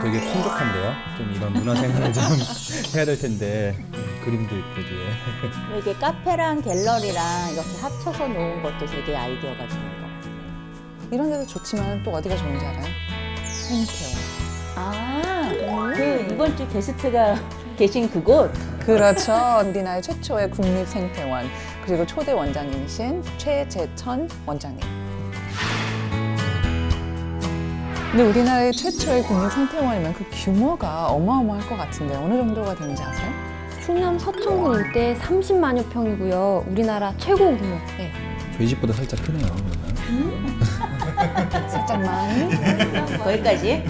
되게 풍족한데요. 좀 이런 문화생활을 좀 해야 될 텐데 그림도 있고 뒤에. 이게 카페랑 갤러리랑 이렇게 합쳐서 놓은 것도 되게 아이디어가 좋은 것 같아요. 이런 데도 좋지만 또 어디가 좋은지 알아요? 생태원. 그 이번 주 게스트가 계신 그곳? 그렇죠. 우리나라 최초의 국립생태원, 그리고 초대 원장님이신 최재천 원장님. 근데 우리나라의 최초의 국립생태원이면 그 규모가 어마어마할 것 같은데 어느 정도가 되는지 아세요? 충남 서천군 일대 30만여 평이고요. 우리나라 최고 규모. 네. 저희 집보다 살짝 크네요. 그러면. 살짝만. 거기까지?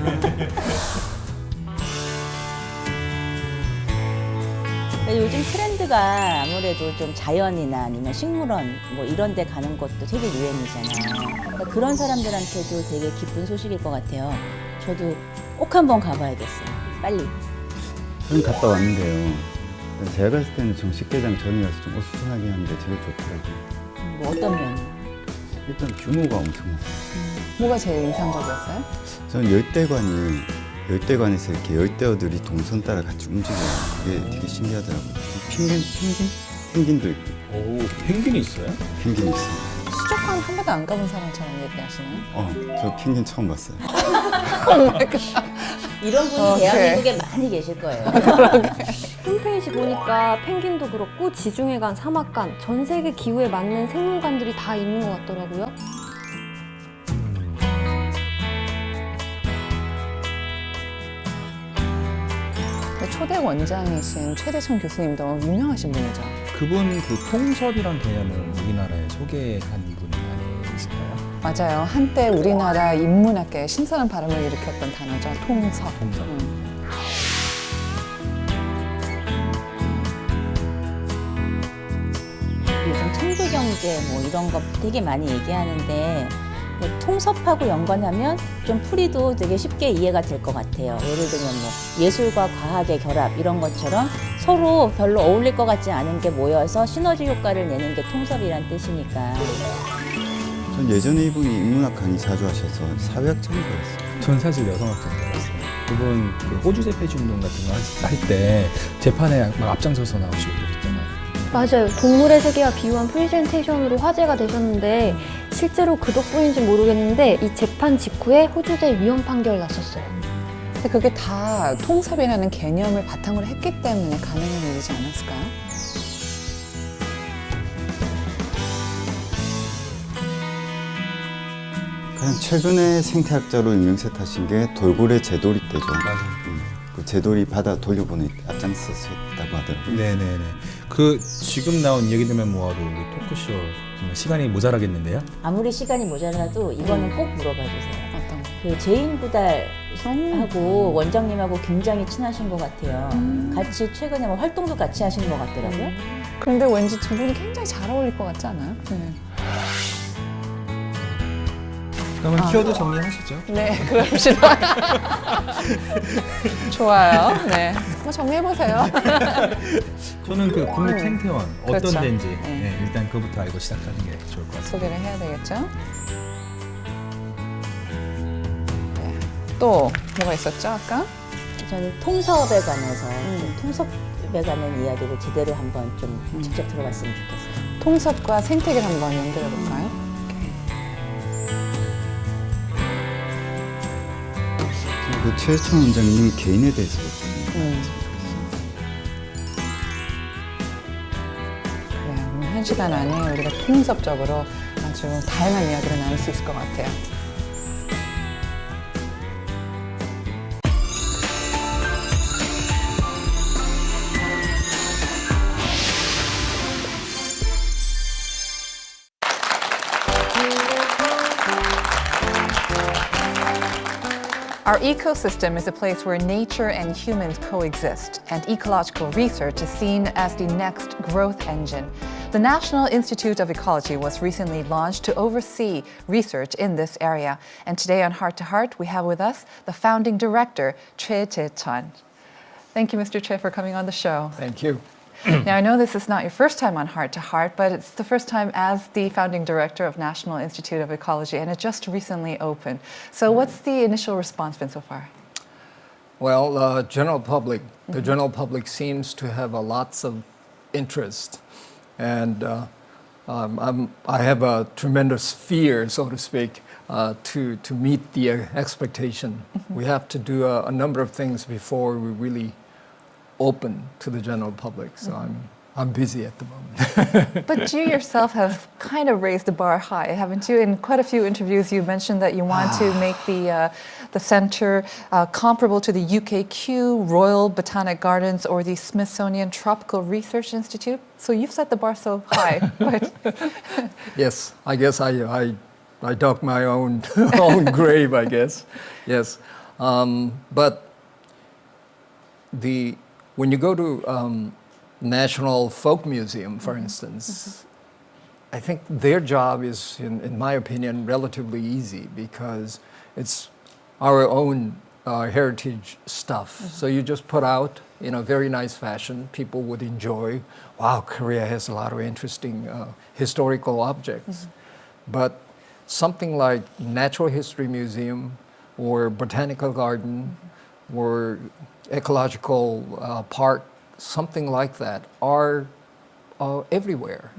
요즘 트렌드가 아무래도 좀 자연이나 아니면 식물원 뭐 이런 데 가는 것도 되게 유행이잖아요. 그러니까 그런 사람들한테도 되게 기쁜 소식일 것 같아요. 저도 꼭 한번 가봐야겠어요. 빨리. 저는 갔다 왔는데요. 제가 봤을 때는 정식대장 전이라서 좀 어수선하긴 한데 되게 좋더라고요. 뭐 어떤 면이? 일단 규모가 엄청났어요. 뭐가 제일 인상적이었어요? 저는 열대관에서 이렇게 열대어들이 동선 따라 같이 움직여요. 그게 되게 신기하더라고요. 펭귄도 있고. 오, 펭귄이 있어요? 펭귄이 있어요. 수족관 한 번도 안 가본 사람처럼 얘기하시네요. 저 펭귄 처음 봤어요. 이런 분이 대한민국에 많이 계실 거예요. 홈페이지 보니까 펭귄도 그렇고 지중해관, 사막관, 전 세계 기후에 맞는 생물관들이 다 있는 것 같더라고요. 초대 원장이신 최재천 교수님도 유명하신 분이죠. 그분 그 통섭이란 개념을 우리나라에 소개한 분이 많이 있을까요? 맞아요. 한때 우리나라 인문학계에 신선한 발음을 일으켰던 단어죠. 통섭. 통섭. 요즘 청주경제 뭐 이런 거 되게 많이 얘기하는데 통섭하고 연관하면 좀 풀이도 되게 쉽게 이해가 될 것 같아요. 예를 들면 뭐 예술과 과학의 결합 이런 것처럼 서로 별로 어울릴 것 같지 않은 게 모여서 시너지 효과를 내는 게 통섭이란 뜻이니까. 전 예전에 이분이 인문학 강의 자주 하셔서 사회학자인 줄 알았어요. 전 사실 여성학자인 줄 알았어요. 그분 그 호주제 폐지 운동 같은 거 할 때 재판에 막 앞장서서 나오시고 그러셨잖아요. 맞아요. 동물의 세계와 비유한 프레젠테이션으로 화제가 되셨는데 실제로 그 덕분인지 모르겠는데 이 재판 직후에 호주제 위헌 판결 났었어요. 근데 그게 다 통섭이라는 개념을 바탕으로 했기 때문에 가능한 일이지 않았을까요? 가장 최근에 생태학자로 임명세 타신 게 돌고래 제돌이 때죠. 맞아요. 그 제돌이 바다 돌려보내 앞장섰다고 하더라고요. 네네네. 그 지금 나온 얘기들만 모아도 우리 토크쇼 정말 시간이 모자라겠는데요? 아무리 시간이 모자라도 이거는 꼭 물어봐 주세요. 어떤 거? 그 제인 구달하고 원장님하고 굉장히 친하신 것 같아요. 같이 최근에 뭐 활동도 같이 하시는 것 같더라고요. 그런데 왠지 두 분이 굉장히 잘 어울릴 것 같지 않아요? 네. 그러면 키워드 정리하시죠. 네, 그럽시다. 좋아요. 네. 한번 정리해보세요. 저는 그 국립생태원 어떤 그렇죠. 데인지 네. 네, 일단 그부터 알고 시작하는 게 좋을 것 같습니다. 소개를 해야 되겠죠? 네. 또 뭐가 있었죠, 아까? 저는 통섭에 관해서 좀 통섭에 관한 이야기를 제대로 한번 좀 직접 들어봤으면 좋겠어요. 통섭과 생태계를 한번 연결해볼까요? 그 최혜천 원장님 개인에 대해서 좀 그래요. 오늘 1시간 안에 우리가 통섭적으로 아주 다양한 이야기를 나눌 수 있을 것 같아요. Our ecosystem is a place where nature and humans coexist, and ecological research is seen as the next growth engine. The National Institute of Ecology was recently launched to oversee research in this area. And today on Heart to Heart, we have with us the founding director, Choe Jae-chun. Thank you, Mr. Choe, for coming on the show. Thank you. Now, I know this is not your first time on Heart to Heart, but it's the first time as the founding director of National Institute of Ecology, and it just recently opened. So what's the initial response been so far? Well, general public, the general public seems to have lots of interest, and I have a tremendous fear, so to speak, to meet the expectation. We have to do a number of things before we really open to the general public. So I'm busy at the moment. But you yourself have kind of raised the bar high, haven't you? In quite a few interviews, you mentioned that you want to make the center comparable to the UKQ, Royal Botanic Gardens, or the Smithsonian Tropical Research Institute. So you've set the bar so high. But Yes, I guess I dug my own own grave, I guess. Yes, but when you go to National Folk Museum, for instance, I think their job is, in my opinion, relatively easy because it's our own heritage stuff. So you just put out in a very nice fashion. People would enjoy, wow, Korea has a lot of interesting historical objects. But something like Natural History Museum or Botanical Garden or ecological park, something like that, are everywhere.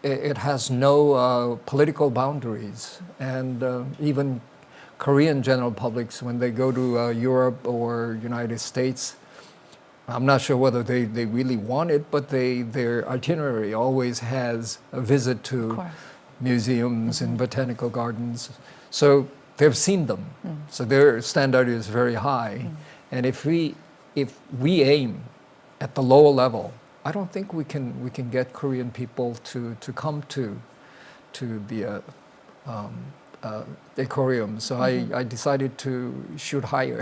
It has no political boundaries. And even Korean general publics, when they go to Europe or United States, I'm not sure whether they really want it, but their itinerary always has a visit to museums and botanical gardens. So they've seen them. So their standard is very high. And if we aim at the lower level, I don't think we can get Korean people to come to the aquarium. So I decided to shoot higher,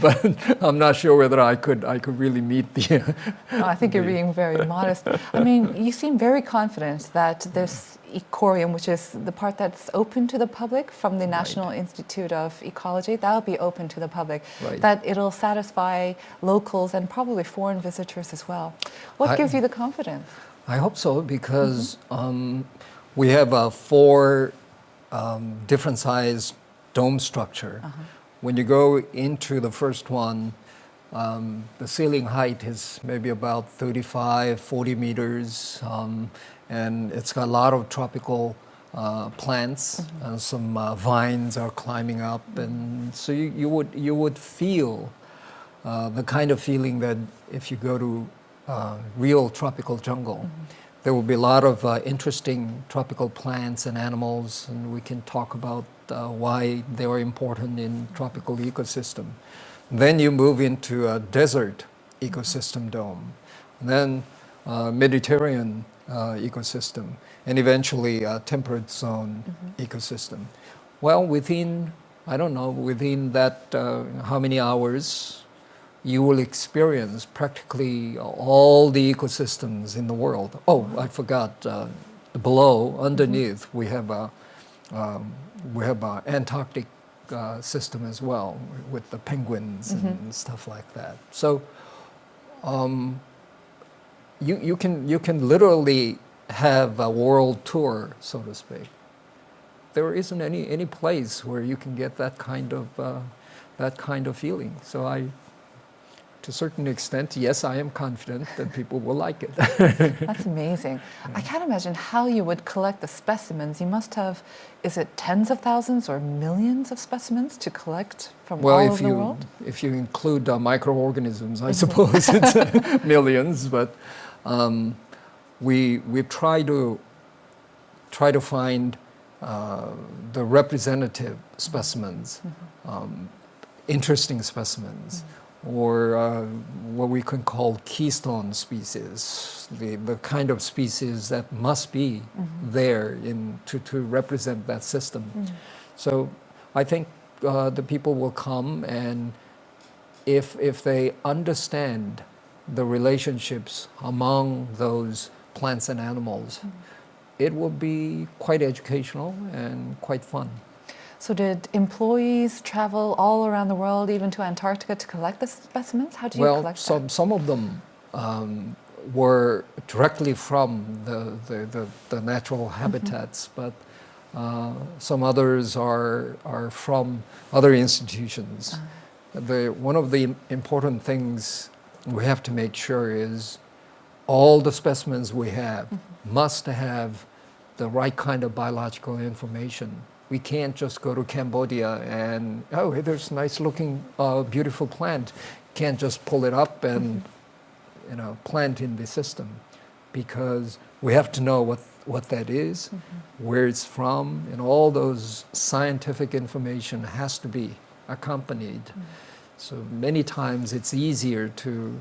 but I'm not sure whether I could really meet the. I think you're being very modest. I mean, you seem very confident that this aquarium, which is the part that's open to the public from the National Institute of Ecology, that'll be open to the public. Right. That it'll satisfy locals and probably foreign visitors as well. What gives you the confidence? I hope so, because we have 4 different size dome structure. When you go into the first one, the ceiling height is maybe about 35, 40 meters, and it's got a lot of tropical plants, and some vines are climbing up, and so you would feel the kind of feeling that if you go to real tropical jungle. There will be a lot of interesting tropical plants and animals, and we can talk about why they are important in tropical ecosystem. Then you move into a desert ecosystem dome, and then Mediterranean ecosystem, and eventually a temperate zone ecosystem. Well, within that how many hours, you will experience practically all the ecosystems in the world. Oh, I forgot, below, underneath, we have a Antarctic system as well, with the penguins and stuff like that. So you can literally have a world tour, so to speak. There isn't any place where you can get that kind of feeling. So to a certain extent, yes, I am confident that people will like it. That's amazing. I can't imagine how you would collect the specimens. You must have, is it tens of thousands or millions of specimens to collect from all over the world? If you include microorganisms, I suppose it's millions. But we try to find the representative specimens, interesting specimens. Or what we can call keystone species, the kind of species that must be there to represent that system. So I think the people will come, and if they understand the relationships among those plants and animals, it will be quite educational and quite fun. So did employees travel all around the world, even to Antarctica, to collect the specimens? How do you collect them? Well, some of them were directly from the natural habitats, but some others are from other institutions. one of the important things we have to make sure is all the specimens we have must have the right kind of biological information. We can't just go to Cambodia and, oh, hey, there's a nice looking, beautiful plant. Can't just pull it up and plant in the system, because we have to know what that is, where it's from, and all those scientific information has to be accompanied. So many times it's easier to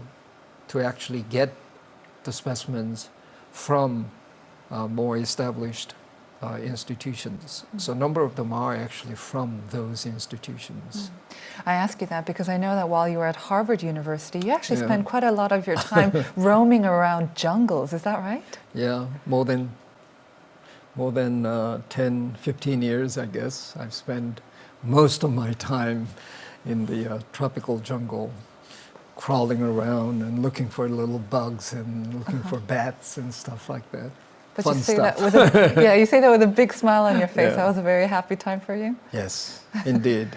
actually get the specimens from more established institutions. So a number of them are actually from those institutions. I ask you that because I know that while you were at Harvard University, you actually Yeah. spent quite a lot of your time roaming around jungles. Is that right? Yeah, more than 10, 15 years, I guess. I've spent most of my time in the tropical jungle, crawling around and looking for little bugs and looking for bats and stuff like that. But Fun you say stuff. that with you say that with a big smile on your face. Yeah. That was a very happy time for you. Yes, indeed.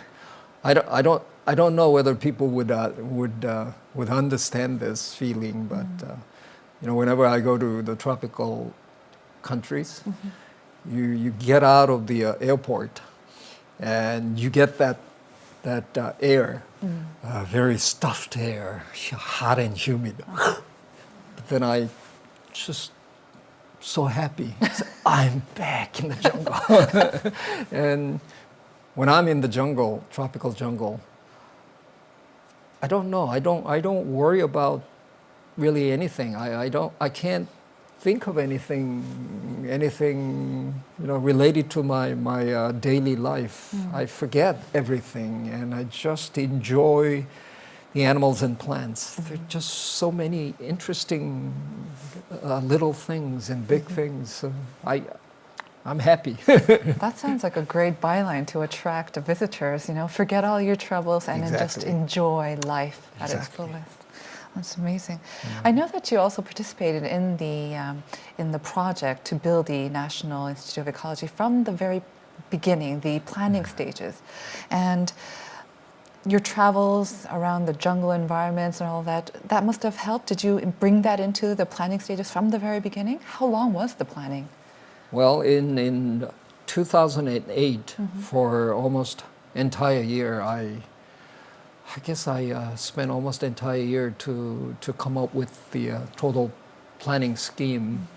I don't know whether people would understand this feeling, but whenever I go to the tropical countries, you get out of the airport, and you get that air, very stuffed air, hot and humid. But then I just so happy. I'm back in the jungle. And when I'm in the jungle, tropical jungle, I don't know. I don't worry about really anything. I can't think of anything related to my daily life. I forget everything, and I just enjoy the animals and plants. There are just so many interesting little things and big things. So I'm happy. That sounds like a great byline to attract visitors. Forget all your troubles and then just Exactly. enjoy life at its Exactly. fullest. That's amazing. I know that you also participated in the project to build the National Institute of Ecology from the very beginning, the planning stages, and your travels around the jungle environments and all that must have helped. Did you bring that into the planning stages from the very beginning? How long was the planning? Well, in 2008, for almost entire year, I guess I spent almost entire year to come up with the total planning scheme.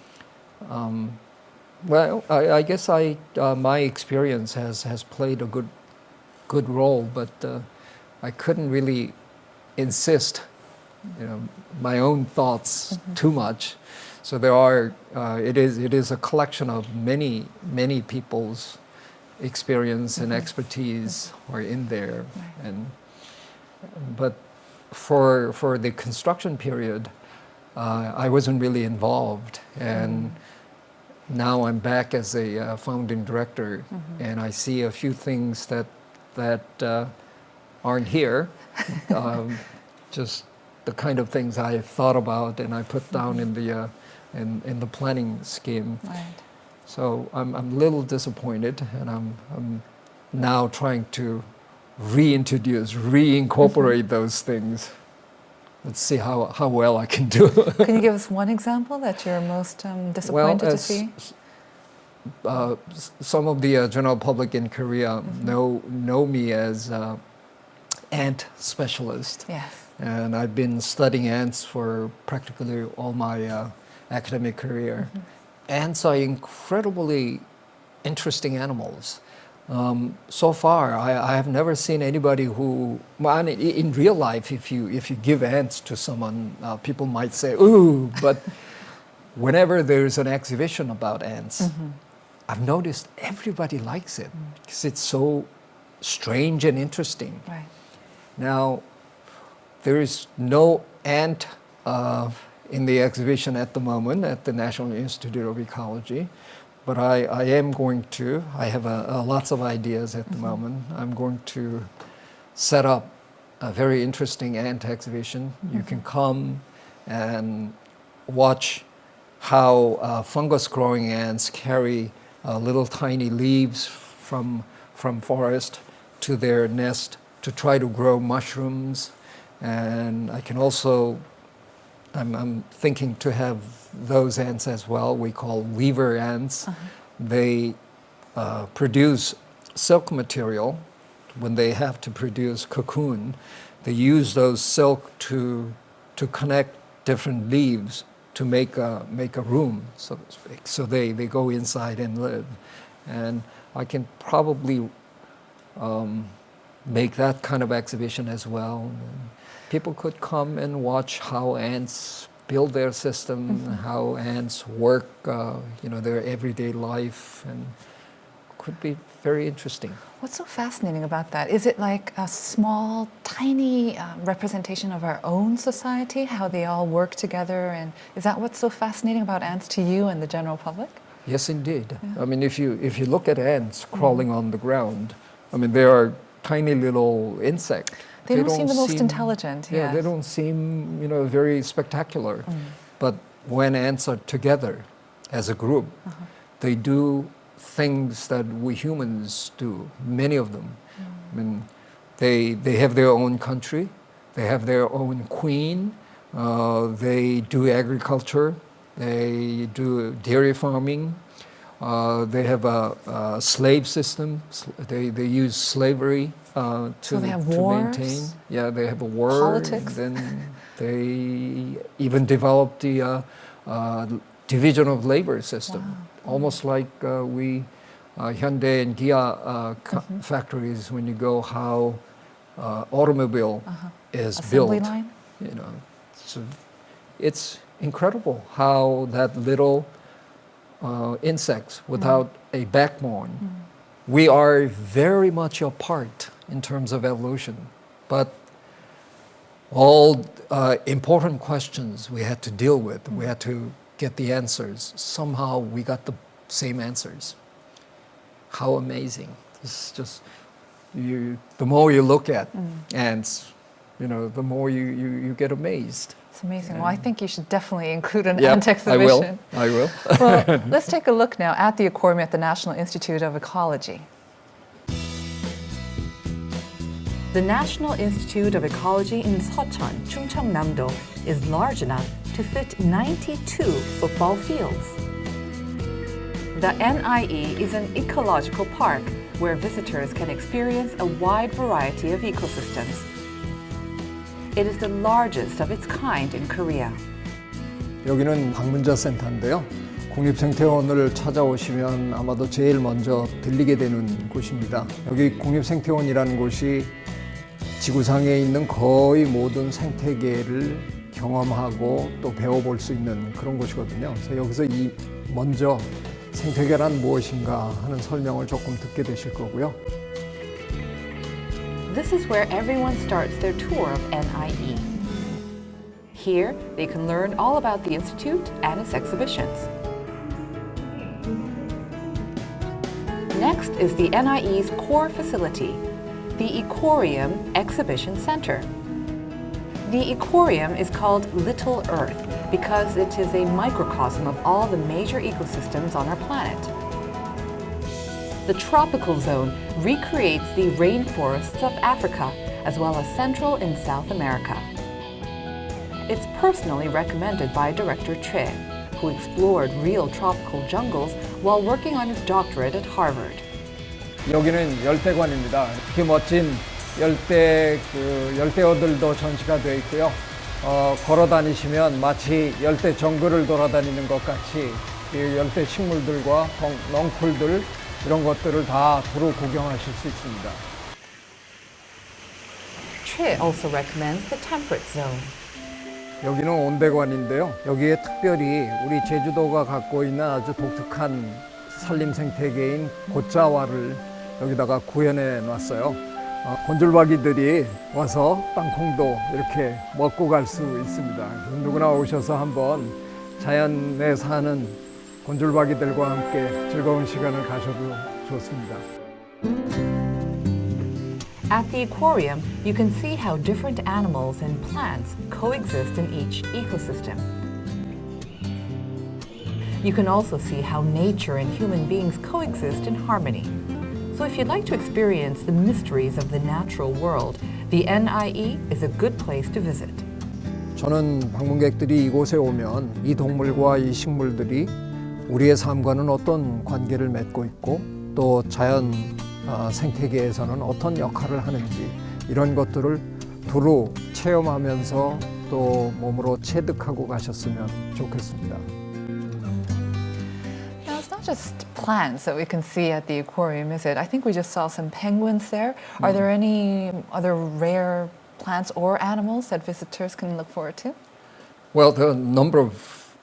Well, I guess my experience has played a good role, but I couldn't really insist, my own thoughts too much. So there are. It is a collection of many people's experience and expertise are in there, but for the construction period, I wasn't really involved, and now I'm back as a founding director, and I see a few things that aren't here, just the kind of things I thought about and I put down in the planning scheme. Right. So I'm a little disappointed, and I'm now trying to reincorporate those things. Let's see how well I can do. Can you give us one example that you're most disappointed to see? Some of the general public in Korea know me as ant specialist. Yes. And I've been studying ants for practically all my academic career. Ants are incredibly interesting animals. So far, I have never seen anybody who, well, in real life, if you give ants to someone, people might say, ooh, but whenever there's an exhibition about ants, I've noticed everybody likes it because it's so strange and interesting. Right. Now, there is no ant in the exhibition at the moment at the National Institute of Ecology, but I am going to. I have lots of ideas at the moment. I'm going to set up a very interesting ant exhibition. You can come and watch how fungus-growing ants carry little tiny leaves from forest to their nest to try to grow mushrooms, and I can also, I'm thinking to have those ants as well. We call weaver ants. They produce silk material. When they have to produce cocoon, they use those silk to connect different leaves to make a room, so to speak. So they go inside and live. And I can probably make that kind of exhibition as well. And people could come and watch how ants build their system, how ants work, their everyday life, and could be very interesting. What's so fascinating about that? Is it like a small, tiny representation of our own society, how they all work together? And is that what's so fascinating about ants to you and the general public? Yes, indeed. Yeah. I mean, if you look at ants crawling on the ground, I mean, they are tiny little insects. They don't seem the most intelligent. Yeah, yes. They don't seem, very spectacular. But when ants are together as a group, they do things that we humans do, many of them. I mean, they have their own country, they have their own queen, they do agriculture, they do dairy farming, they have a slave system, they use slavery to they have wars? maintain. Yeah, they have a war. Politics. Then they even developed the division of labor system, almost like we Hyundai and Kia factories. When you go, how automobile is Assembly built. line? So it's incredible how that little insects without a backbone. We are very much apart in terms of evolution, but all important questions we had to deal with, we had to get the answers. Somehow we got the same answers. How amazing. It's just, the more you look at ants, the more you get amazed. It's amazing. Well, I think you should definitely include an ant exhibition. I will. Well, let's take a look now at the aquarium at the National Institute of Ecology. The National Institute of Ecology in Seocheon, Chungnam is large enough to fit 92 football fields. The NIE is an ecological park where visitors can experience a wide variety of ecosystems. It is the largest of its kind in Korea. 여기는 방문자 센터인데요. 국립생태원을 찾아오시면 아마도 제일 먼저 들리게 되는 곳입니다. 여기 국립생태원이라는 곳이 지구상에 있는 거의 모든 생태계를 경험하고 또 배워볼 수 있는 그런 곳이거든요. 그래서 여기서 먼저 생태계란 무엇인가 하는 설명을 조금 듣게 되실 거고요. This is where everyone starts their tour of NIE. Here, they can learn all about the Institute and its exhibitions. Next is the NIE's core facility, the Aquarium Exhibition Center. The aquarium is called Little Earth because it is a microcosm of all the major ecosystems on our planet. The tropical zone recreates the rainforests of Africa as well as Central and South America. It's personally recommended by Director Choe, who explored real tropical jungles while working on his doctorate at Harvard. 여기는 열대관입니다. 이렇게 멋진 열대어들도 전시가 되어 있고요. 걸어 다니시면 마치 열대 정글을 돌아다니는 것 같이 이 열대 식물들과 넝쿨들 이런 것들을 다 두루 구경하실 수 있습니다. Choe also recommends the temperate zone. 여기는 온대관인데요. 여기에 특별히 우리 제주도가 갖고 있는 아주 독특한 산림 생태계인 곶자왈을 여기다가 구현해 놨어요. 곤줄박이들이 와서 땅콩도 이렇게 먹고 갈 수 있습니다. 누구나 오셔서 한번 자연에 사는 곤줄박이들과 함께 즐거운 시간을 가셔도 좋습니다. At the aquarium, you can see how different animals and plants coexist in each ecosystem. You can also see how nature and human beings coexist in harmony. So if you'd like to experience the mysteries of the natural world, the NIE is a good place to visit. 저는 방문객들이 이곳에 오면 이 동물과 이 식물들이 우리의 삶과는 어떤 관계를 맺고 있고 또 자연 생태계에서는 어떤 역할을 하는지 이런 것들을 두루 체험하면서 또 몸으로 체득하고 가셨으면 좋겠습니다. Now, it's not just plants that we can see at the aquarium, is it? I think we just saw some penguins there. Are there any other rare plants or animals that visitors can look forward to? Well, there are a number of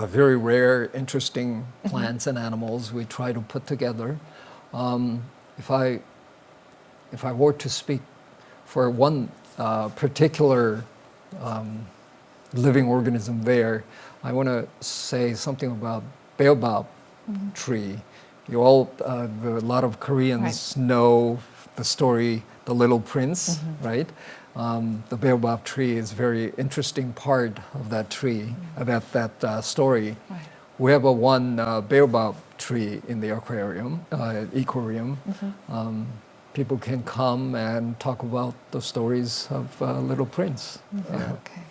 very rare, interesting plants and animals we try to put together. If I were to speak for one particular living organism there, I want to say something about baobab tree. You all, a lot of Koreans know the story, The Little Prince, right? The baobab tree is a very interesting part of that tree, that story. Right. We have one baobab tree in the aquarium, ecorium. People can come and talk about the stories of Little Prince. Yeah. Okay.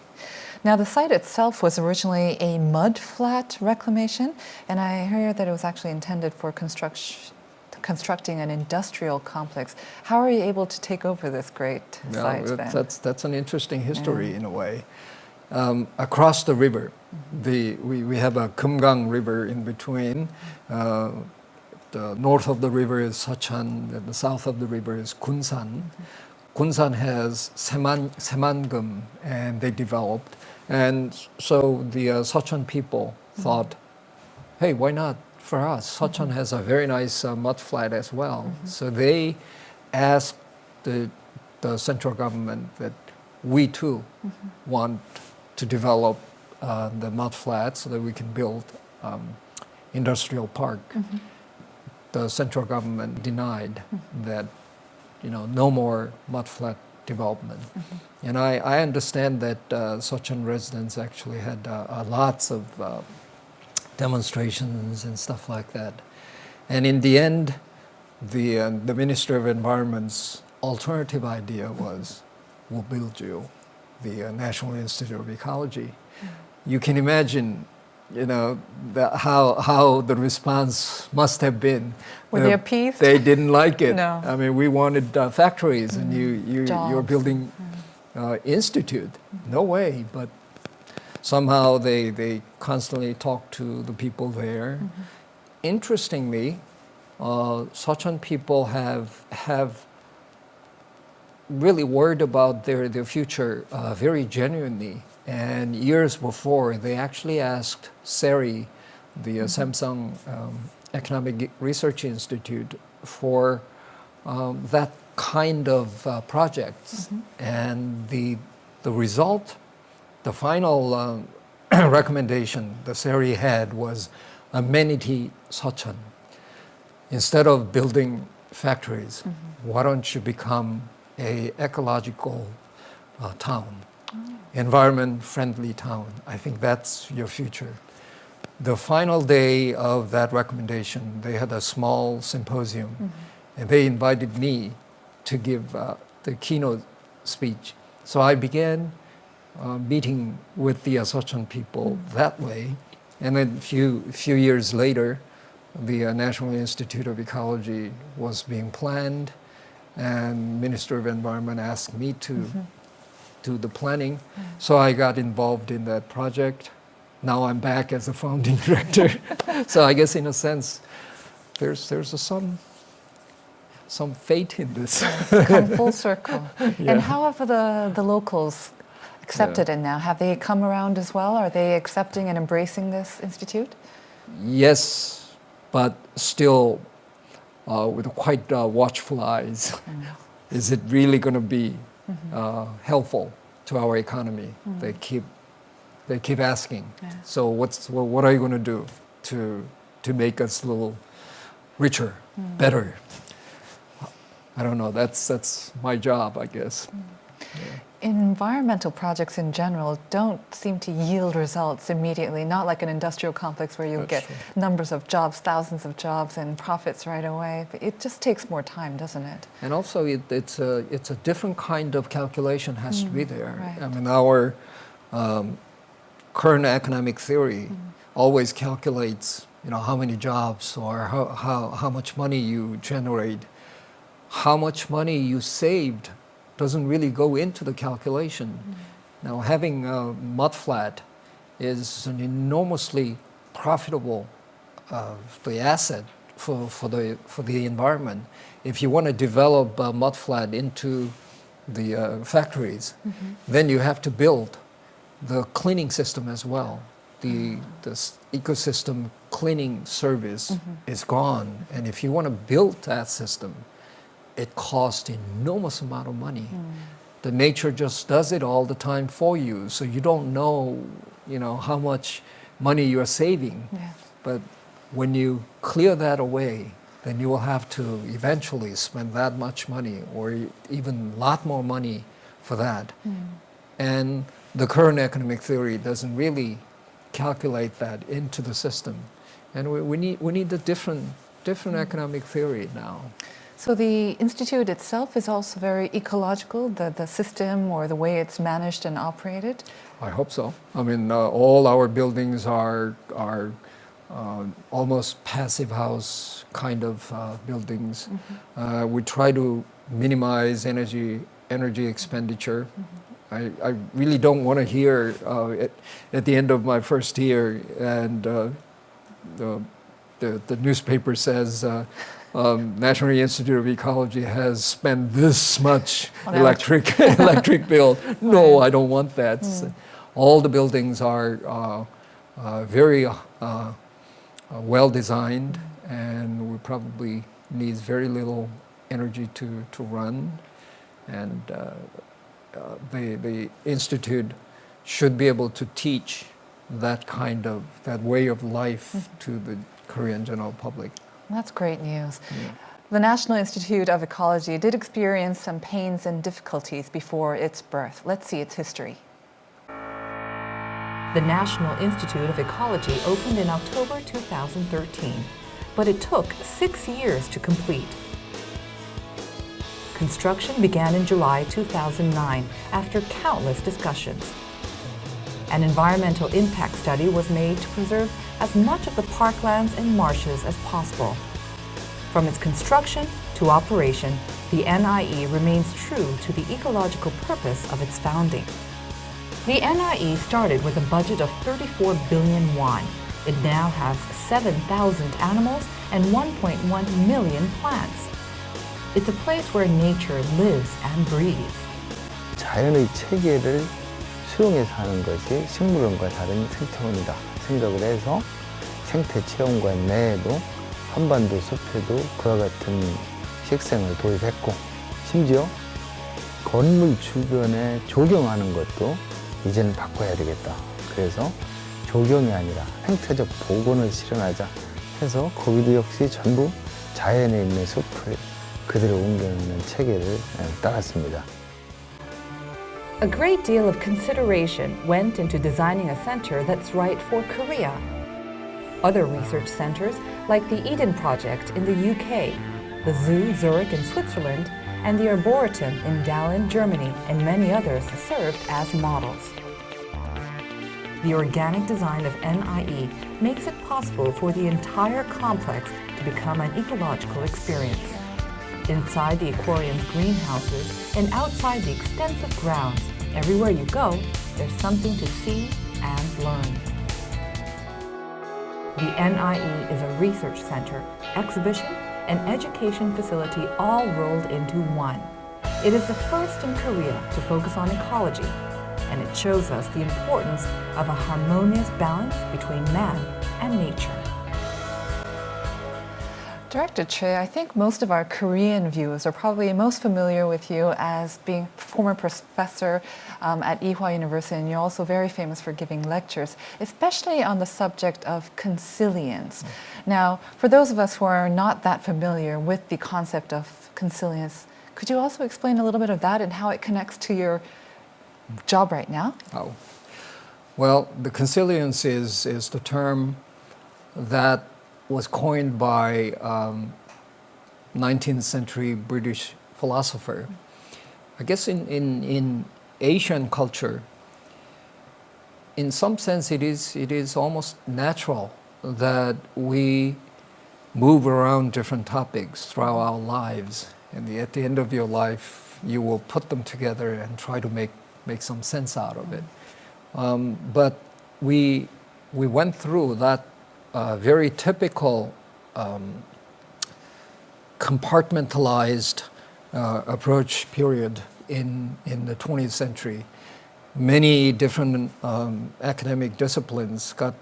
Now, the site itself was originally a mud flat reclamation, and I heard that it was actually intended for constructing an industrial complex. How are you able to take over this great site then? That's an interesting history in a way. Across the river, we have a Kumgang River in between. The north of the river is Seocheon, and the south of the river is Gunsan. Gunsan has Saemangum, and they developed. And so the Seocheon people thought, hey, why not for us? Seocheon has a very nice mud flat as well. So they asked the central government that we too want to develop the mud flat so that we can build industrial park. The central government denied that, no more mud flat development. And I understand that Seocheon residents actually had lots of demonstrations and stuff like that. And in the end, the Ministry of Environment's alternative idea was, we'll build you the National Institute of Ecology. You can imagine, how the response must have been. Were they appeased? They didn't like it. No. I mean, we wanted factories, and you're Jobs. building institute. No way. But somehow they constantly talk to the people there. Interestingly, Seocheon people have really worried about their future very genuinely. And years before, they actually asked SERI, the Samsung Economic Research Institute, for that kind of projects. And the result, the final recommendation the SERI had was amenity Seocheon. Instead of building factories, why don't you become a ecological town? Environment-friendly town. I think that's your future. The final day of that recommendation, they had a small symposium, and they invited me to give the keynote speech. So I began meeting with the Seocheon people that way, and then a few years later, the National Institute of Ecology was being planned, and Minister of Environment asked me to do the planning. So I got involved in that project. Now I'm back as a founding director. So I guess in a sense, there's some fate in this. Come full circle. And how have the locals accepted it now? Have they come around as well? Are they accepting and embracing this institute? Yes, but still with quite watchful eyes. Is it really going to be helpful to our economy? They keep asking. So what are you going to do to make us a little richer, better? I don't know. That's my job, I guess. environmental projects in general don't seem to yield results immediately, not like an industrial complex where you'll get numbers of jobs, thousands of jobs and profits right away. But it just takes more time, doesn't it? And also, it's a different kind of calculation has to be there. right. I mean, our current economic theory always calculates, how many jobs or how much money you generate. How much money you saved doesn't really go into the calculation. Now, having a mudflat is an enormously profitable the asset for the environment. If you want to develop a mudflat into the factories, then you have to build the cleaning system as well. The ecosystem cleaning service is gone, and if you want to build that system, it costs enormous amount of money. The nature just does it all the time for you, so you don't know, how much money you're saving. Yes. But when you clear that away, then you will have to eventually spend that much money or even a lot more money for that. And the current economic theory doesn't really calculate that into the system. And we need a different economic theory now. So the Institute itself is also very ecological, the system or the way it's managed and operated? I hope so. I mean, all our buildings are almost passive house kind of buildings. We try to minimize energy expenditure. I really don't want to hear at the end of my first year and the newspaper says National Institute of Ecology has spent this much electric bill. No, I don't want that. All the buildings are very well designed, and we probably needs very little energy to run. And the institute should be able to teach that way of life to the Korean general public. That's great news. The National Institute of Ecology did experience some pains and difficulties before its birth. Let's see its history. The National Institute of Ecology opened in October 2013, but it took 6 years to complete. Construction began in July 2009 after countless discussions. An environmental impact study was made to preserve as much of the parklands and marshes as possible. From its construction to operation, the NIE remains true to the ecological purpose of its founding. The NIE started with a budget of 34 billion won. It now has 7,000 animals and 1.1 million plants. It's a place where nature lives and breathes. 자연의 체계를 수용해서 하는 것이 식물원과 다른 생태원이다 생각을 해서 생태 체험관 내에도 한반도 숲에도 그와 같은 식생을 도입했고, 심지어 건물 주변에 조경하는 것도 이제는 바꿔야 되겠다. 그래서 조경이 아니라 생태적 복원을 실현하자 해서 거기도 역시 전부 자연에 있는 숲을 그대로 옮겨놓는 체계를 따랐습니다. A great deal of consideration went into designing a center that's right for Korea. Other research centers, like the Eden Project in the UK, the Zoo Zurich in Switzerland, and the Arboretum in Dahlen, Germany, and many others served as models. The organic design of NIE makes it possible for the entire complex to become an ecological experience. Inside the aquarium's greenhouses and outside the extensive grounds, everywhere you go, there's something to see and learn. The NIE is a research center, exhibition, and education facility all rolled into one. It is the first in Korea to focus on ecology, and it shows us the importance of a harmonious balance between man and nature. Director Choe, I think most of our Korean viewers are probably most familiar with you as being former professor at Ewha University, and you're also very famous for giving lectures, especially on the subject of consilience. Now, for those of us who are not that familiar with the concept of consilience, could you also explain a little bit of that and how it connects to your job right now? Oh. Well, the consilience is the term that was coined by 19th century British philosopher. I guess in Asian culture, in some sense it is almost natural that we move around different topics throughout our lives. And at the end of your life, you will put them together and try to make some sense out of it. But we went through that very typical compartmentalized approach period in the 20th century. Many different academic disciplines got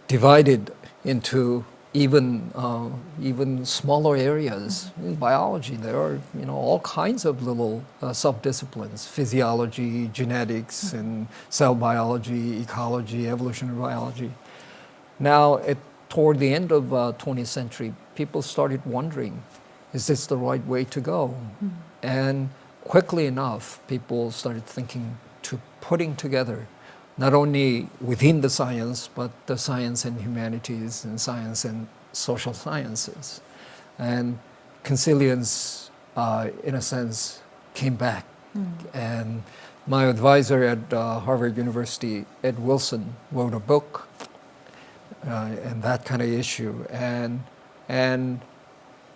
divided into even smaller areas. In biology, there are all kinds of little subdisciplines: physiology, genetics, and cell biology, ecology, evolutionary biology. Now, toward the end of 20th century, people started wondering, is this the right way to go? And quickly enough, people started thinking to putting together not only within the science, but the science and humanities and science and social sciences. And consilience, in a sense, came back. And my advisor at Harvard University, Ed Wilson, wrote a book and that kind of issue, and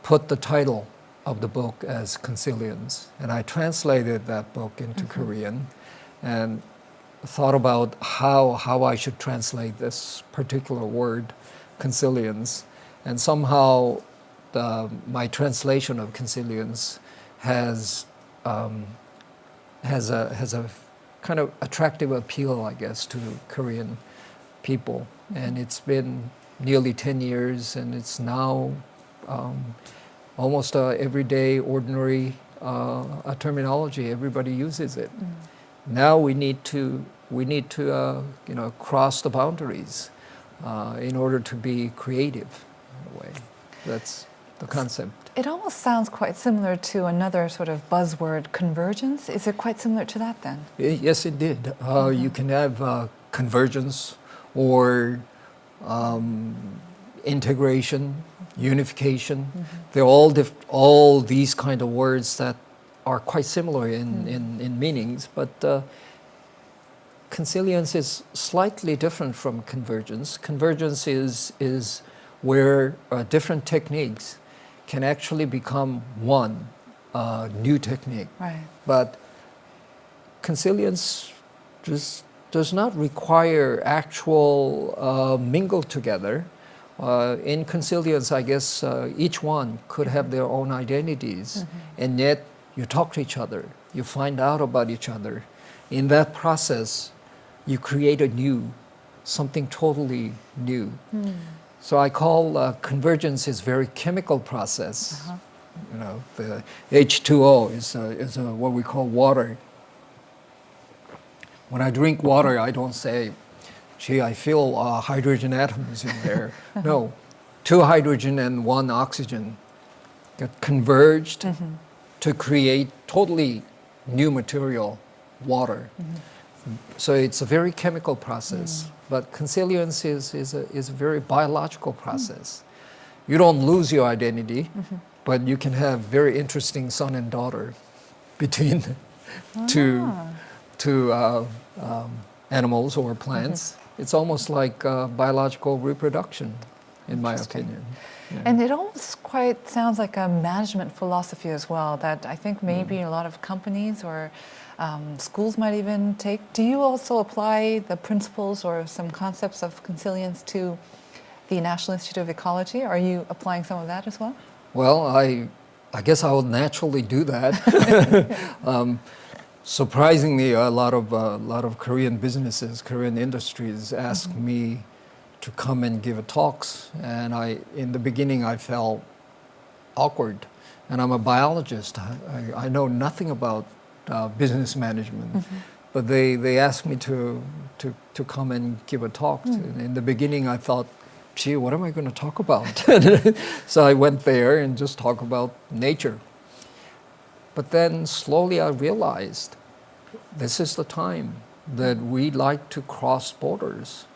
put the title of the book as Consilience. And I translated that book into Korean and thought about how I should translate this particular word, consilience. And somehow my translation of consilience has a kind of attractive appeal, I guess, to Korean people. And it's been nearly 10 years, and it's now almost everyday, ordinary terminology. Everybody uses it. Now we need to cross the boundaries in order to be creative in a way. That's the concept. It almost sounds quite similar to another sort of buzzword, convergence. Is it quite similar to that then? Yes, it did. You can have convergence or integration, unification. They're all these kind of words that are quite similar in meanings, but consilience is slightly different from convergence. Convergence is where different techniques can actually become one new technique. Right. But consilience just does not require actual mingle together. In consilience, I guess each one could have their own identities, and yet you talk to each other, you find out about each other. In that process, you create something totally new. So I call convergence is very chemical process. The H2O is what we call water. When I drink water, I don't say, gee, I feel hydrogen atoms in there. No, 2 hydrogen and 1 oxygen get converged to create totally new material, water. So it's a very chemical process, but consilience is a very biological process. You don't lose your identity, but you can have very interesting son and daughter between two animals or plants. It's almost like biological reproduction, in my opinion. Yeah. And it almost quite sounds like a management philosophy as well, that I think maybe a lot of companies or schools might even take. Do you also apply the principles or some concepts of consilience to the National Institute of Ecology? Are you applying some of that as well? Well, I guess I would naturally do that. Surprisingly, a lot of Korean businesses, Korean industries ask me to come and give talks, and in the beginning I felt awkward, and I'm a biologist. I know nothing about business management, but they asked me to come and give a talk. In the beginning, I thought, gee, what am I going to talk about? So I went there and just talk about nature. But then slowly I realized this is the time that we like to cross borders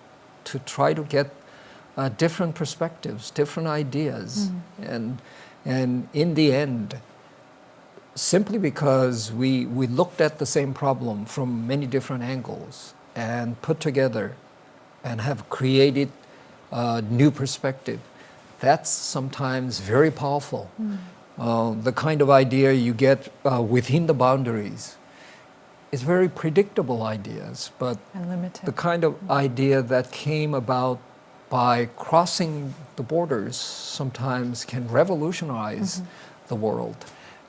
to try to get different perspectives, different ideas, and in the end, simply because we looked at the same problem from many different angles and put together and have created a new perspective, that's sometimes very powerful. The kind of idea you get within the boundaries is very predictable ideas, but And limited. the kind of idea that came about by crossing the borders sometimes can revolutionize the world.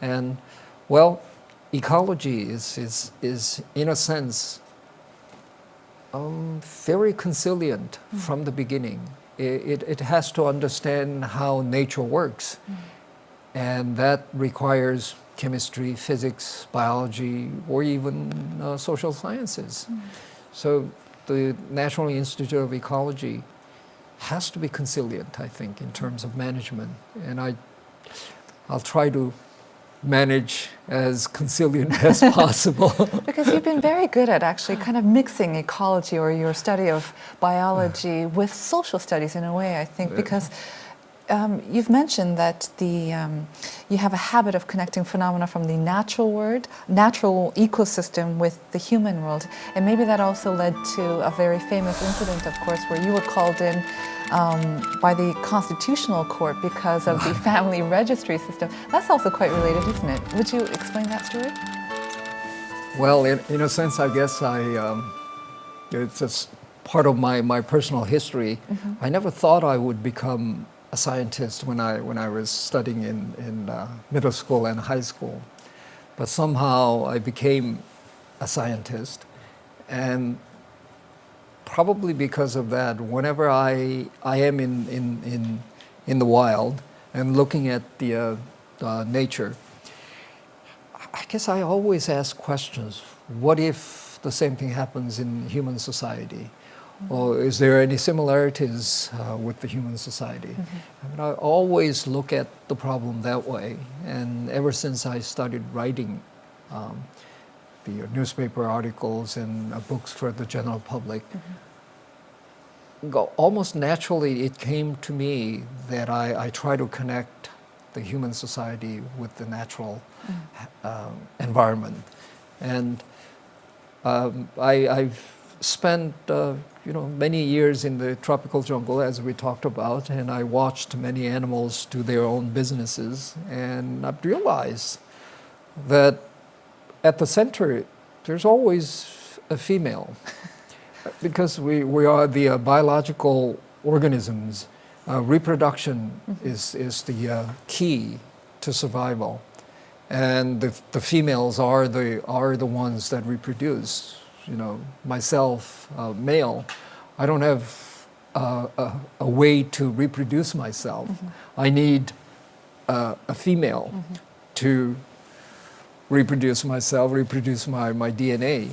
And well, ecology is in a sense very consilient from the beginning. It has to understand how nature works, and that requires chemistry, physics, biology, or even social sciences. So the National Institute of Ecology has to be consilient, I think, in terms of management. And I'll try to manage as consilient as possible. Because you've been very good at actually kind of mixing ecology or your study of biology with social studies in a way, I think, because you've mentioned that you have a habit of connecting phenomena from the natural ecosystem with the human world. And maybe that also led to a very famous incident, of course, where you were called in by the Constitutional Court because of the family registry system. That's also quite related, isn't it? Would you explain that story? Well, in a sense, I guess it's just part of my personal history. I never thought I would become a scientist when I was studying in middle school and high school. But somehow I became a scientist. And probably because of that, whenever I am in the wild and looking at the nature, I guess I always ask questions. What if the same thing happens in human society? Or is there any similarities with the human society? I mean, I always look at the problem that way. And ever since I started writing the newspaper articles and books for the general public, almost naturally it came to me that I try to connect the human society with the natural environment. And I've spent many years in the tropical jungle, as we talked about, and I watched many animals do their own businesses, and I've realized that at the center there's always a female. Because we are the biological organisms, reproduction is the key to survival, and the females are the ones that reproduce. Myself, male, I don't have a way to reproduce myself. I need a female to reproduce myself, reproduce my DNA.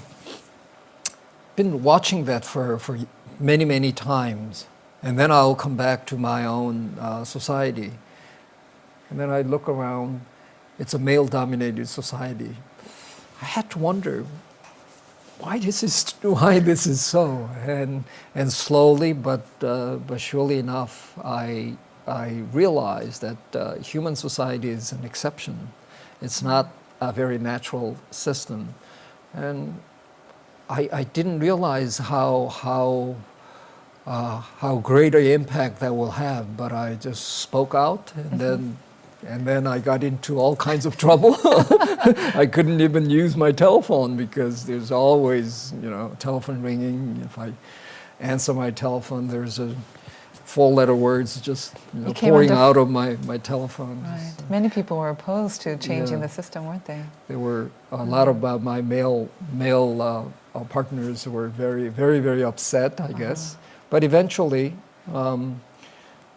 Been watching that for many times, and then I'll come back to my own society, and then I look around. It's a male-dominated society. I had to wonder why this is so, and slowly but surely enough, I realized that human society is an exception. It's not a very natural system, and I didn't realize how great an impact that will have, but I just spoke out, and then I got into all kinds of trouble. I couldn't even use my telephone because there's always, telephone ringing. If I answer my telephone, there's a four-letter words just pouring out of my telephone. Right. Many people were opposed to changing the system, weren't they? There were a lot of my male partners who were very upset, I guess. But eventually,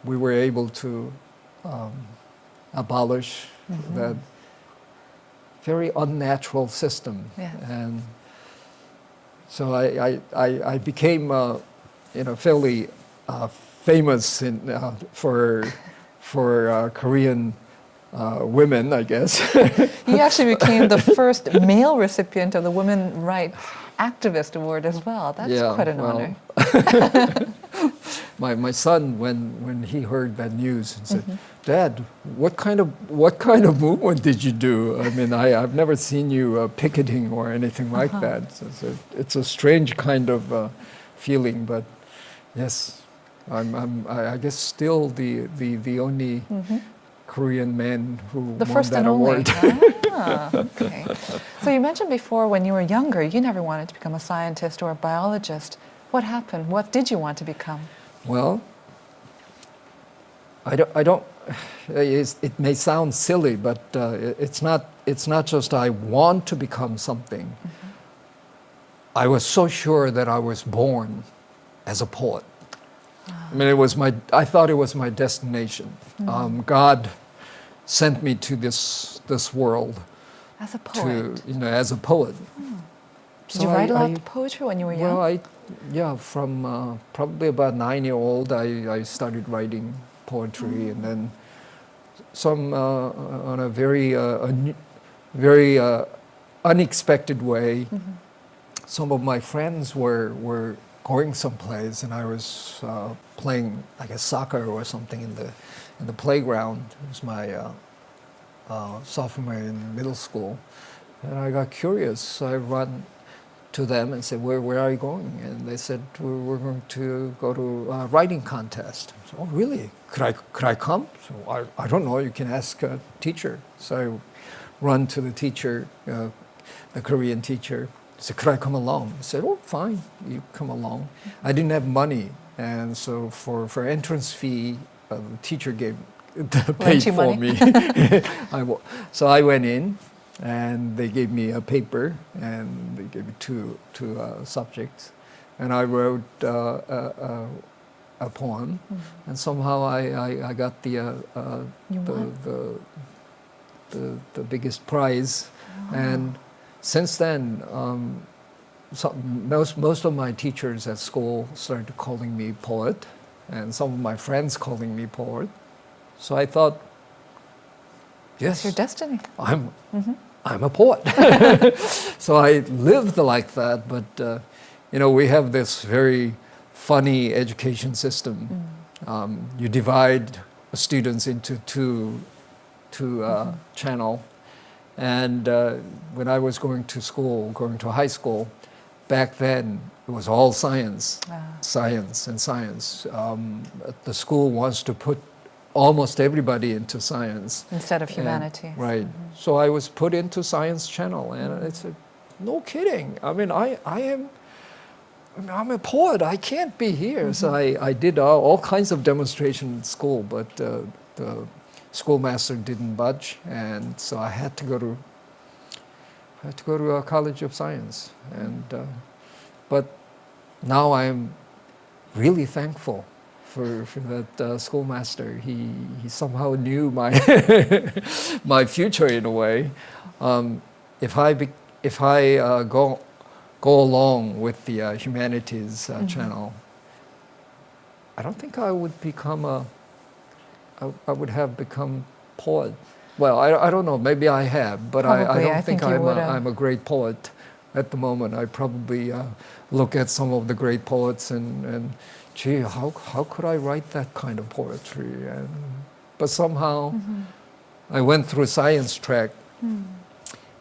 we were able to abolish that very unnatural system. Yes. And so I became fairly famous for Korean women, I guess. You actually became the first male recipient of the Women Rights Activist Award as well. That's quite an honor. My son, when he heard that news, and said, "Dad, what kind of movement did you do? I mean, I've never seen you picketing or anything like that. So it's a strange kind of feeling, but yes, I guess still the only Korean man who The won first that and only. award." Okay. So you mentioned before when you were younger, you never wanted to become a scientist or a biologist. What happened? What did you want to become? Well, I don't. It may sound silly, but it's not. It's not just I want to become something. I was so sure that I was born as a poet. I mean, I thought it was my destination. God sent me to this world As a poet. as a poet. Did you write a lot of poetry when you were young? Well, from probably about 9-year-old, I started writing poetry, and then some on a very unexpected way. Some of my friends were going someplace, and I was playing, I guess, soccer or something in the playground. It was my sophomore in middle school, and I got curious. So I ran to them and said, "Where are you going?" And they said, "We're going to go to a writing contest." I said, "Oh, really? Could I come?" So I don't know. You can ask a teacher. So I run to the teacher, the Korean teacher. I said, "Could I come along?" He said, "Oh, fine, you come along." I didn't have money, and so for entrance fee, the teacher paid you for money. me. So I went in, and they gave me a paper, and they gave me two subjects, and I wrote a poem, and somehow I got the biggest prize, and since then, most of my teachers at school started calling me poet, and some of my friends calling me poet. So I thought, yes, It's your destiny. I'm a poet. So I lived like that, but we have this very funny education system. You divide students into two channel. And when I was going to high school, back then it was all science, science. The school wants to put almost everybody into science. Instead of humanities. Right. So I was put into science channel, and I said, no kidding. I mean, I'm a poet. I can't be here. So I did all kinds of demonstration in school, but the schoolmaster didn't budge, and so I had to go to a College of Science. And but now I'm really thankful for that schoolmaster. He somehow knew my my future in a way. If I go along with the humanities channel, I don't think I would become I would have become poet. Well, I don't know. Maybe I have, but I don't think I'm a great poet at the moment. I probably look at some of the great poets and gee, how could I write that kind of poetry? But somehow I went through science track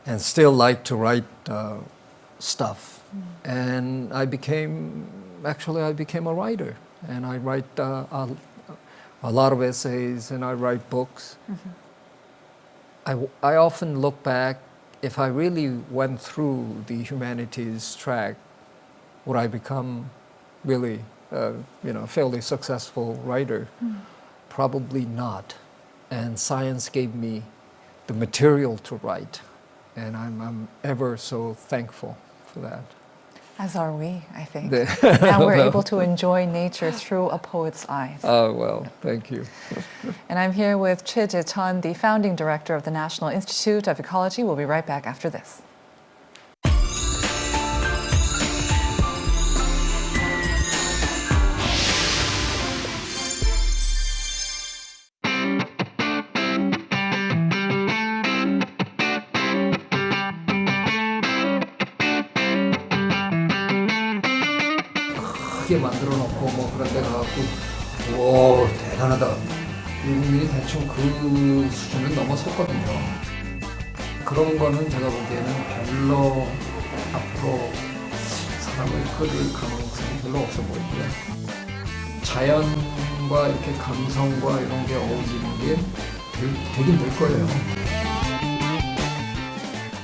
and still like to write stuff. And I became a writer, and I write a lot of essays, and I write books. I often look back, if I really went through the humanities track, would I become really fairly successful writer? Probably not. And science gave me the material to write, and I'm ever so thankful for that. As are we, I think. Now we're able to enjoy nature through a poet's eyes. Oh, well, thank you. And I'm here with Choe Jae-chun, the founding director of the National Institute of Ecology. We'll be right back after this. 높게 만들어 놓고 뭐 그런 데 가갖고 와 대단하다. 미국민이 대충 그 수준을 넘어섰거든요. 그런 거는 제가 보기에는 별로 앞으로 사람을 끌을 가능성이 별로 없어 보이고요. 자연과 이렇게 감성과 이런 게 어우러지는 게 되긴 될 거예요.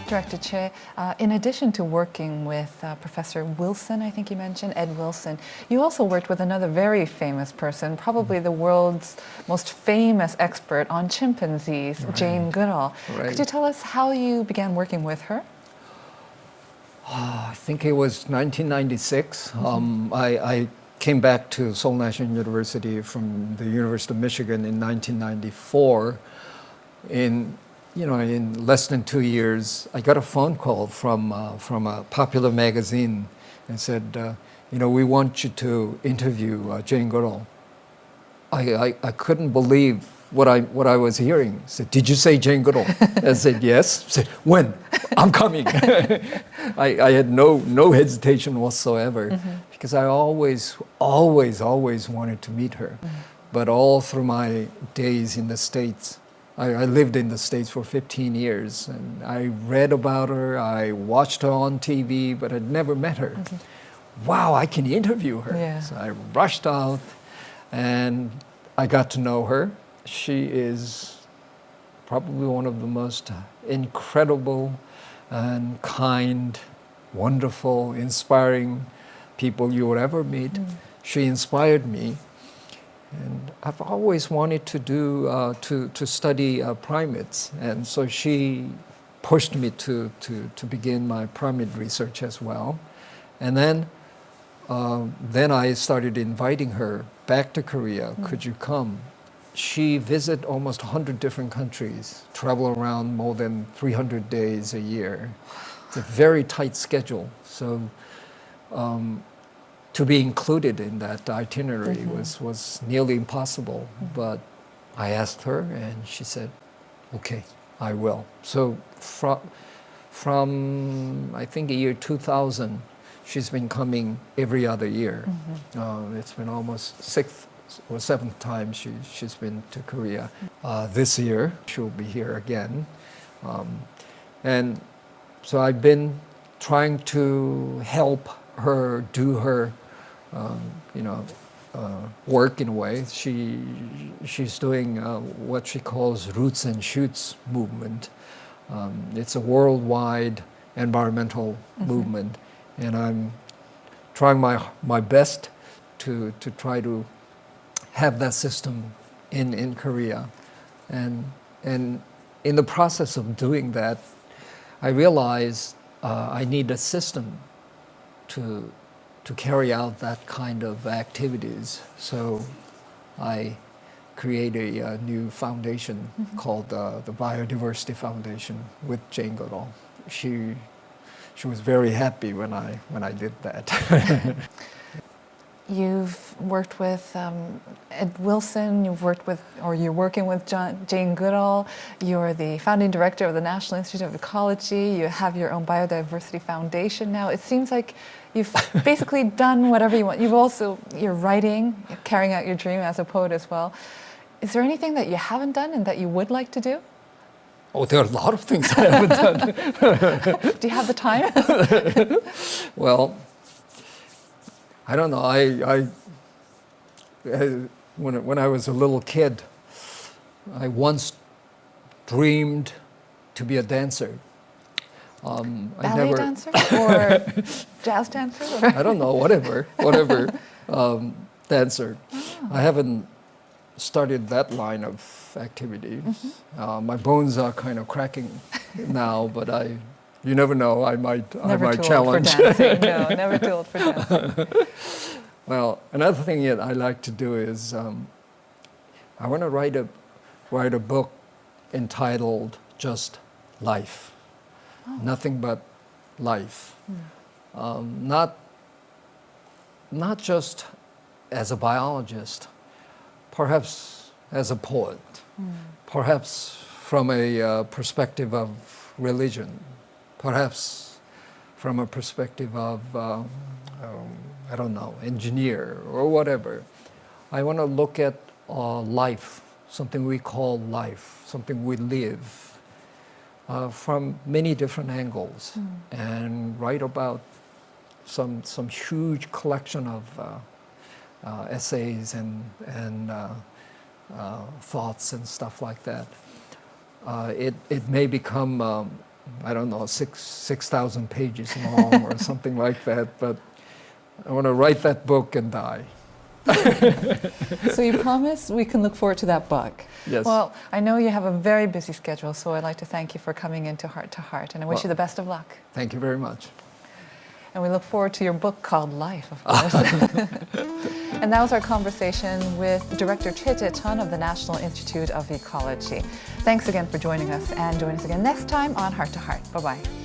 Director Choe, in addition to working with Professor Wilson, I think you mentioned, Ed Wilson, you also worked with another very famous person, probably the world's most famous expert on chimpanzees, Jane Goodall. Right. Could you tell us how you began working with her? I think it was 1996. I came back to Seoul National University from the University of Michigan in 1994. In less than 2 years, I got a phone call from a popular magazine and said, we want you to interview Jane Goodall. I couldn't believe what I was hearing. I said, did you say Jane Goodall? I said, yes. I said, when? I'm coming. I had no hesitation whatsoever because I always wanted to meet her. But all through my days in the States, I lived in the States for 15 years, and I read about her, I watched her on TV, but I'd never met her. Wow, I can interview her. Yeah. So I rushed out, and I got to know her. She is probably one of the most incredible and kind, wonderful, inspiring people you would ever meet. She inspired me. And I've always wanted to do to study primates, and so she pushed me to begin my primate research as well. And then I started inviting her back to Korea. Could you come? She visited almost 100 different countries, travel around more than 300 days a year. It's a very tight schedule. So. To be included in that itinerary was nearly impossible, but I asked her and she said, okay, I will. So from I think the year 2000, she's been coming every other year. It's been almost 6th or 7th time she's been to Korea. This year, she'll be here again. And so I've been trying to help her do her work in a way. She's doing what she calls roots and shoots movement. It's a worldwide environmental movement, and I'm trying my best to try to have that system in Korea. And in the process of doing that, I realized I need a system to carry out that kind of activities. So I created a new foundation called the Biodiversity Foundation with Jane Goodall. She was very happy when I did that. You've worked with Ed Wilson, you're working with Jane Goodall, you're the founding director of the National Institute of Ecology, you have your own Biodiversity Foundation now. It seems like you've basically done whatever you want. You're writing, you're carrying out your dream as a poet as well. Is there anything that you haven't done and that you would like to do? Oh, there are a lot of things I haven't done. Do you have the time? Well, I don't know. When I was a little kid, I once dreamed to be a dancer. Ballet dancer or jazz dancer? Or? I don't know, whatever dancer. Oh. I haven't started that line of activity. My bones are kind of cracking now, but you never know. I might challenge. Never too old for dancing. No, never too old for dancing. Well, another thing that I like to do is I want to write a book entitled just Life. Nothing but life. Not just as a biologist, perhaps as a poet, perhaps from a perspective of religion, perhaps from a perspective of I don't know, engineer or whatever. I want to look at life, something we call life, something we live, from many different angles, and write about some huge collection of essays and thoughts and stuff like that. It may become, I don't know, 6,000 pages long or something like that, but I want to write that book and die. So you promise we can look forward to that book? Yes. Well, I know you have a very busy schedule, so I'd like to thank you for coming into Heart to Heart, and I wish you the best of luck. Thank you very much. And we look forward to your book called Life, of course. And that was our conversation with Director Choe Jae-chun of the National Institute of Ecology. Thanks again for joining us, and join us again next time on Heart to Heart. Bye-bye.